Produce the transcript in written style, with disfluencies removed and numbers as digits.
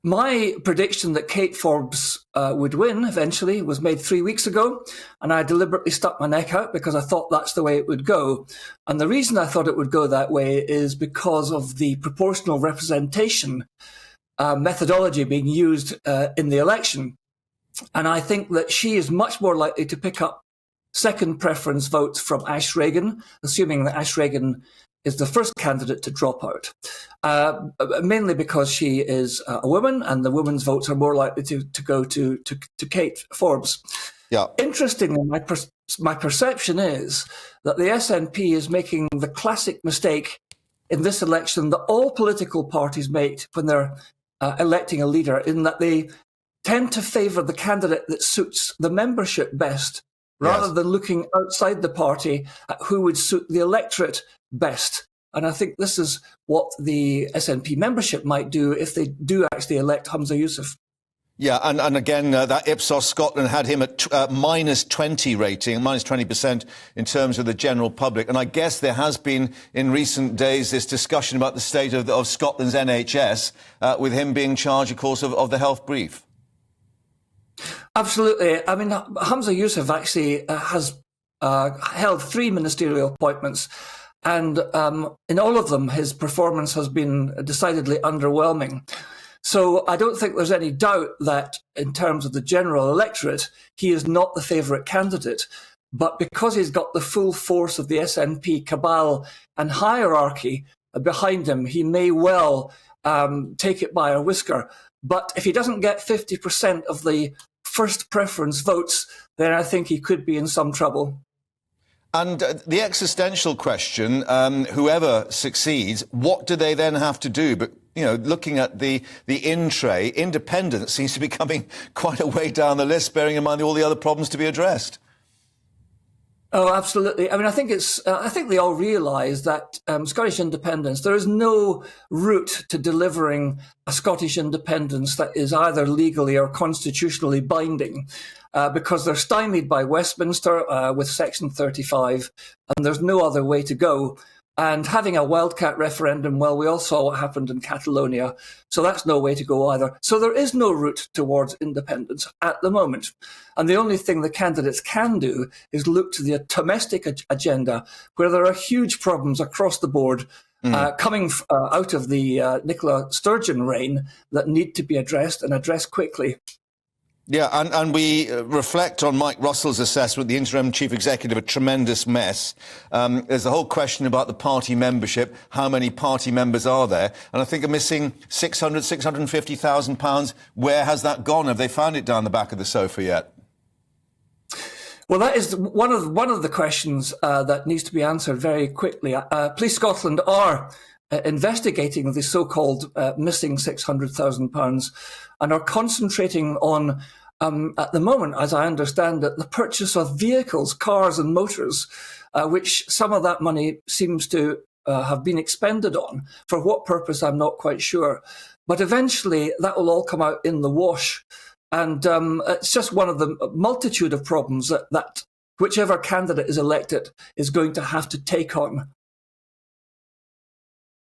My prediction that Kate Forbes would win eventually was made 3 weeks ago, and I deliberately stuck my neck out because I thought that's the way it would go. And the reason I thought it would go that way is because of the proportional representation methodology being used in the election. And I think that she is much more likely to pick up second preference votes from Ash Regan, assuming that Ash Regan is the first candidate to drop out, mainly because she is a woman and the women's votes are more likely to go to Kate Forbes. Yeah. Interestingly, my perception is that the SNP is making the classic mistake in this election that all political parties make when they're electing a leader, in that they tend to favour the candidate that suits the membership best, rather than looking outside the party at who would suit the electorate best. And I think this is what the SNP membership might do if they do actually elect Humza Yousaf. Yeah, and again, that Ipsos Scotland had him at minus 20 rating, minus 20% in terms of the general public. And I guess there has been, in recent days, this discussion about the state of Scotland's NHS, with him being charged, of course, of the health brief. Absolutely. I mean, Humza Yousaf actually has held 3 ministerial appointments, and in all of them, his performance has been decidedly underwhelming. So I don't think there's any doubt that in terms of the general electorate, he is not the favourite candidate. But because he's got the full force of the SNP cabal and hierarchy behind him, he may well take it by a whisker. But if he doesn't get 50% of the first preference votes, then I think he could be in some trouble. And the existential question, whoever succeeds, what do they then have to do? But, you know, looking at the in-tray, independence seems to be coming quite a way down the list, bearing in mind all the other problems to be addressed. Oh, absolutely. I mean, I think they all realise that Scottish independence, there is no route to delivering a Scottish independence that is either legally or constitutionally binding, because they're stymied by Westminster with Section 35, and there's no other way to go. And having a wildcat referendum, well, we all saw what happened in Catalonia, so that's no way to go either. So there is no route towards independence at the moment. And the only thing the candidates can do is look to the domestic agenda, where there are huge problems across the board coming out of the Nicola Sturgeon reign that need to be addressed, and addressed quickly. Yeah, and we reflect on Mike Russell's assessment, the interim chief executive, a tremendous mess. There's the whole question about the party membership. How many party members are there? And I think are missing £650,000. Where has that gone? Have they found it down the back of the sofa yet? Well, that is one of the questions that needs to be answered very quickly. Police Scotland are investigating the so-called missing £600,000 and are concentrating on, at the moment, as I understand it, the purchase of vehicles, cars and motors, which some of that money seems to have been expended on. For what purpose, I'm not quite sure. But eventually that will all come out in the wash. And it's just one of the multitude of problems that whichever candidate is elected is going to have to take on.